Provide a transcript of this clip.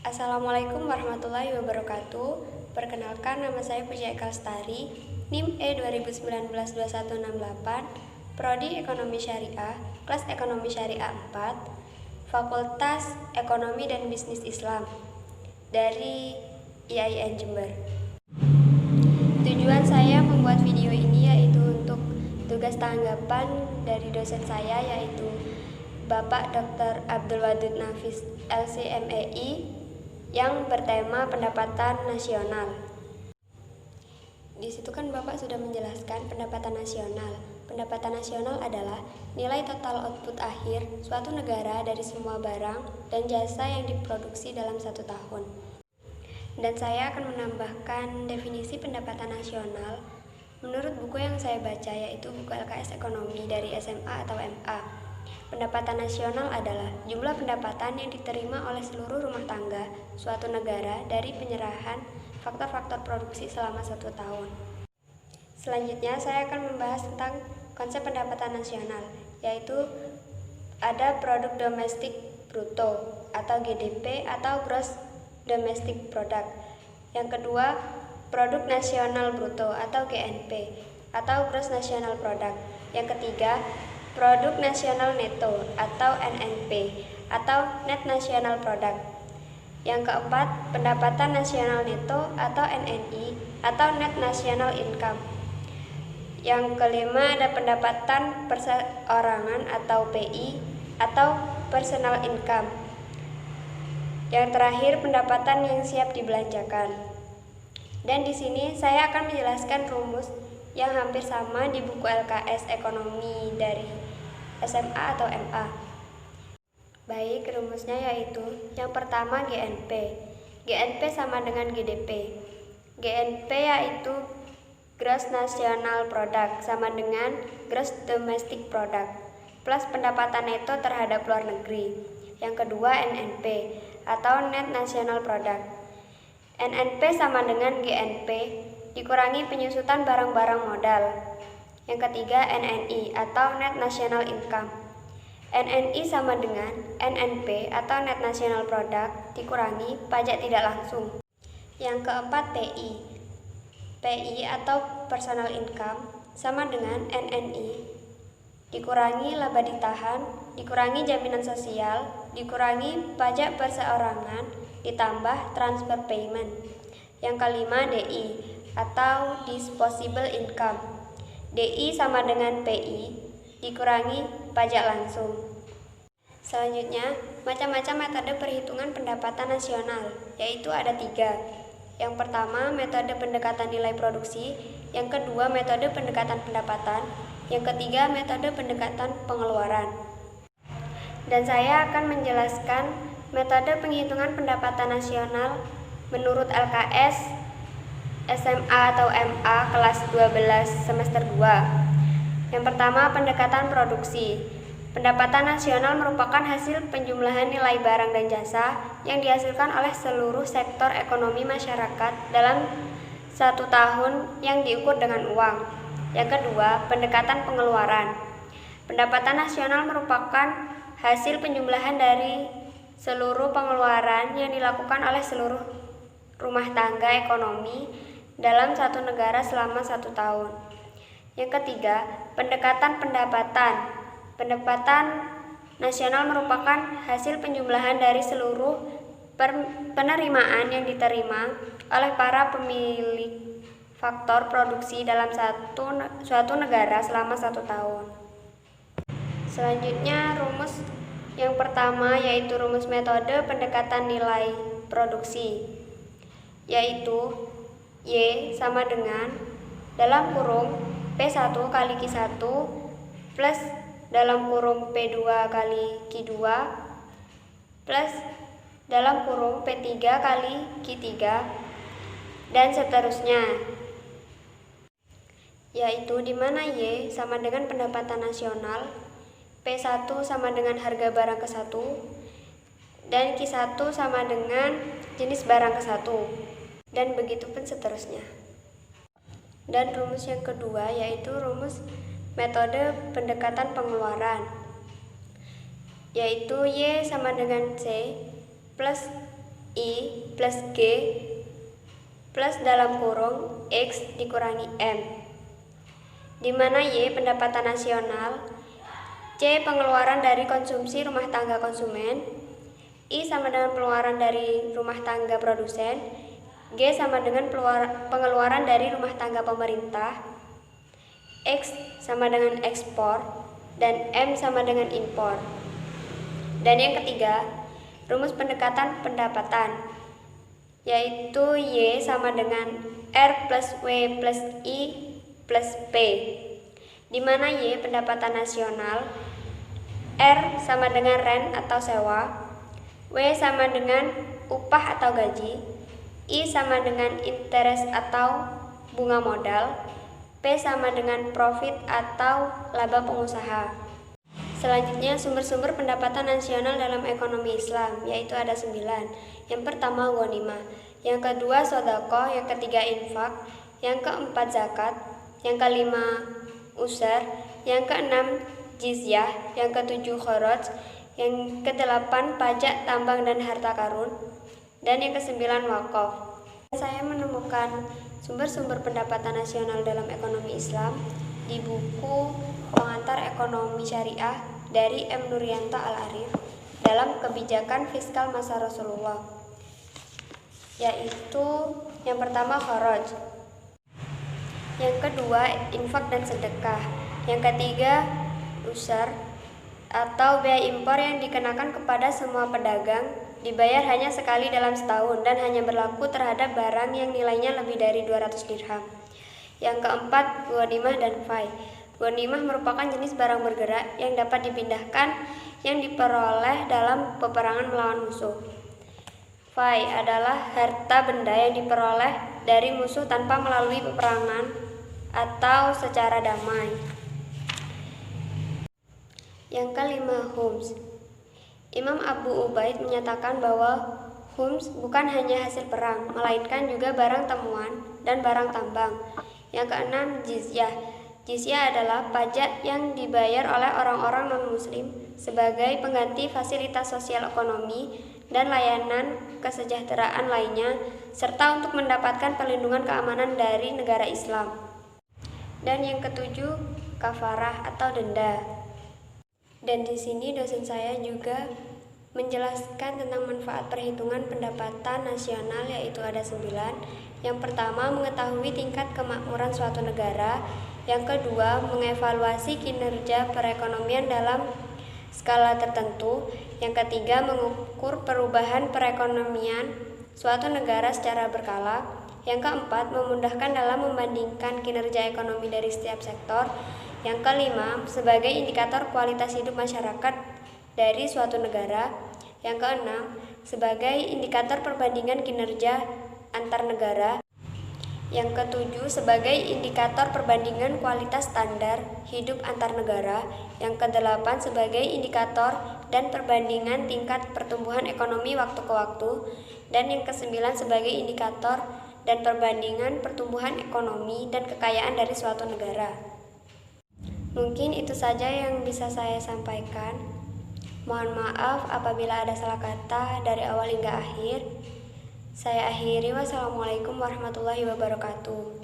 Assalamualaikum warahmatullahi wabarakatuh. Perkenalkan, nama saya Puja Eka Lestari, NIM E2019-2168, Prodi Ekonomi Syariah, kelas Ekonomi Syariah 4, Fakultas Ekonomi dan Bisnis Islam dari IAIN Jember. Tujuan saya membuat video ini yaitu untuk tugas tanggapan dari dosen saya, yaitu Bapak Dr. Abdul Wadud Nafis LCMEI, yang bertema pendapatan nasional. Di situ kan Bapak sudah menjelaskan pendapatan nasional. Pendapatan nasional adalah nilai total output akhir suatu negara dari semua barang dan jasa yang diproduksi dalam satu tahun. Dan saya akan menambahkan definisi pendapatan nasional menurut buku yang saya baca, yaitu buku LKS Ekonomi dari SMA atau MA. Pendapatan nasional adalah jumlah pendapatan yang diterima oleh seluruh rumah tangga suatu negara dari penyerahan faktor-faktor produksi selama satu tahun. Selanjutnya saya akan membahas tentang konsep pendapatan nasional, yaitu ada produk domestik bruto atau GDP atau gross domestic product. Yang kedua, produk nasional bruto atau GNP atau gross national product. Yang ketiga, produk nasional neto atau NNP atau net national product. Yang keempat, pendapatan nasional neto atau NNI atau net national income. Yang kelima, ada pendapatan perseorangan atau PI atau personal income. Yang terakhir, pendapatan yang siap dibelanjakan. Dan di sini saya akan menjelaskan rumus yang hampir sama di buku LKS Ekonomi dari SMA atau MA. Baik, rumusnya yaitu yang pertama GNP. GNP sama dengan GDP. GNP yaitu Gross National Product sama dengan Gross Domestic Product plus pendapatan neto terhadap luar negeri. Yang kedua NNP atau Net National Product. NNP sama dengan GNP dikurangi penyusutan barang-barang modal. Yang ketiga NNI atau Net National Income. NNI sama dengan NNP atau Net National Product dikurangi pajak tidak langsung. Yang keempat PI. PI atau Personal Income sama dengan NNI dikurangi laba ditahan, dikurangi jaminan sosial, dikurangi pajak perseorangan, ditambah transfer payment. Yang kelima DI atau Disposable Income. DI sama dengan PI dikurangi pajak langsung. Selanjutnya, macam-macam metode perhitungan pendapatan nasional, yaitu ada 3. Yang pertama, metode pendekatan nilai produksi. Yang kedua, metode pendekatan pendapatan. Yang ketiga, metode pendekatan pengeluaran. Dan saya akan menjelaskan metode penghitungan pendapatan nasional menurut LKS SMA atau MA kelas 12 semester 2. Yang pertama, pendekatan produksi. Pendapatan nasional merupakan hasil penjumlahan nilai barang dan jasa yang dihasilkan oleh seluruh sektor ekonomi masyarakat dalam satu tahun yang diukur dengan uang. Yang kedua, pendekatan pengeluaran. Pendapatan nasional merupakan hasil penjumlahan dari seluruh pengeluaran yang dilakukan oleh seluruh rumah tangga ekonomi dalam satu negara selama satu tahun. Yang ketiga, pendekatan pendapatan. Pendapatan nasional merupakan hasil penjumlahan dari seluruh penerimaan yang diterima oleh para pemilik faktor produksi dalam suatu negara selama satu tahun. Selanjutnya, rumus yang pertama yaitu rumus metode pendekatan nilai produksi, yaitu Y sama dengan dalam kurung P1 kali Q1 plus dalam kurung P2 kali Q2 plus dalam kurung P3 kali Q3 dan seterusnya, yaitu di mana Y sama dengan pendapatan nasional, P1 sama dengan harga barang ke-1, dan Q1 sama dengan jenis barang ke-1, dan begitu pun seterusnya. Dan rumus yang kedua yaitu rumus metode pendekatan pengeluaran, yaitu Y sama dengan C plus I plus G plus dalam kurung X dikurangi M, di mana Y pendapatan nasional, C pengeluaran dari konsumsi rumah tangga konsumen, I sama dengan pengeluaran dari rumah tangga produsen, G sama dengan pengeluaran dari rumah tangga pemerintah, X sama dengan ekspor, dan M sama dengan impor. Dan yang ketiga, rumus pendekatan pendapatan, yaitu Y sama dengan R plus W plus I plus P, di mana Y pendapatan nasional, R sama dengan rent atau sewa, W sama dengan upah atau gaji, I sama dengan interest atau bunga modal, P sama dengan profit atau laba pengusaha. Selanjutnya, sumber-sumber pendapatan nasional dalam ekonomi Islam, yaitu ada 9. Yang pertama, ghanimah. Yang kedua, sodaqah. Yang ketiga, infak. Yang keempat, zakat. Yang kelima, usur. Yang keenam, jizyah. Yang ketujuh, kharaj. Yang kedelapan, pajak, tambang, dan harta karun. Dan yang kesembilan, wakaf. Saya menemukan sumber-sumber pendapatan nasional dalam ekonomi Islam di buku Pengantar Ekonomi Syariah dari M. Nuryanto Al-Arif dalam Kebijakan Fiskal Masa Rasulullah, yaitu yang pertama kharaj, yang kedua infak dan sedekah, yang ketiga usur atau biaya impor yang dikenakan kepada semua pedagang, dibayar hanya sekali dalam setahun dan hanya berlaku terhadap barang yang nilainya lebih dari 200 dirham. Yang keempat, ghanimah dan fai. Ghanimah merupakan jenis barang bergerak yang dapat dipindahkan yang diperoleh dalam peperangan melawan musuh. Fai adalah harta benda yang diperoleh dari musuh tanpa melalui peperangan atau secara damai. Yang kelima, khums. Imam Abu Ubaid menyatakan bahwa khums bukan hanya hasil perang, melainkan juga barang temuan dan barang tambang. Yang keenam, jizyah. Jizyah adalah pajak yang dibayar oleh orang-orang non-muslim sebagai pengganti fasilitas sosial ekonomi dan layanan kesejahteraan lainnya, serta untuk mendapatkan perlindungan keamanan dari negara Islam. Dan yang ketujuh, kafarah atau denda. Dan di sini dosen saya juga menjelaskan tentang manfaat perhitungan pendapatan nasional, yaitu ada 9. Yang pertama, mengetahui tingkat kemakmuran suatu negara. Yang kedua, mengevaluasi kinerja perekonomian dalam skala tertentu. Yang ketiga, mengukur perubahan perekonomian suatu negara secara berkala. Yang keempat, memudahkan dalam membandingkan kinerja ekonomi dari setiap sektor. Yang kelima, sebagai indikator kualitas hidup masyarakat dari suatu negara. Yang keenam, sebagai indikator perbandingan kinerja antar negara. Yang ketujuh, sebagai indikator perbandingan kualitas standar hidup antar negara. Yang kedelapan, sebagai indikator dan perbandingan tingkat pertumbuhan ekonomi waktu ke waktu. Dan yang kesembilan, sebagai indikator dan perbandingan pertumbuhan ekonomi dan kekayaan dari suatu negara. Mungkin itu saja yang bisa saya sampaikan. Mohon maaf apabila ada salah kata dari awal hingga akhir. Saya akhiri, wassalamualaikum warahmatullahi wabarakatuh.